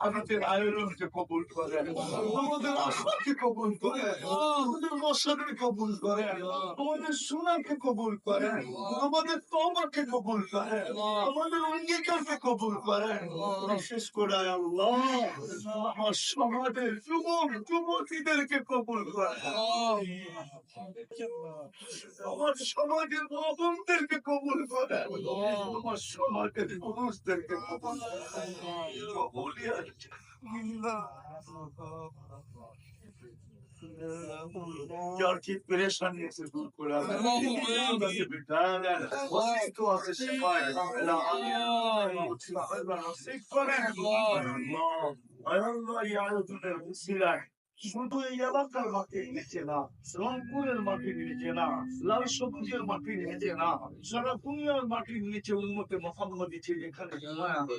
আমাদের আয়োজনকে কবুল করেন, আমাদের আশাকে কবুল করেন, আমাদের মশাকে কবুল করেন, আমাদের সোনাকে কবুল করেন, আমাদের তওবাকে কবুল করেন, আমাদের অঙ্গীকারকে কবুল করেন। বিশেষ করে আল্লাহ আমার সমাজের যুবক যুবতীদেরকে কবুল করেন, আমার সমাজের মা-বোনদেরকে কবুল করেন, আমার সমাজের পুরুষদেরকে কবুল করেন। কবুলিয়াত যার কি পেরেশানি আছে দূর করে দেন। আমাকে বিঠালে ওয়াসিতু আছে শিফায়ে নসিব করেন। আল্লাহ এই আয়োজনের উসিলায় শুধু এই এলাকার মাটি নিচে না, রংপুরের মাটি নিচে না, লাল সবুজের মাটি নিচে না, সারা দুনিয়ার মাটির নিচে উম্মতে মুহাম্মদী যেখানে জমায়েত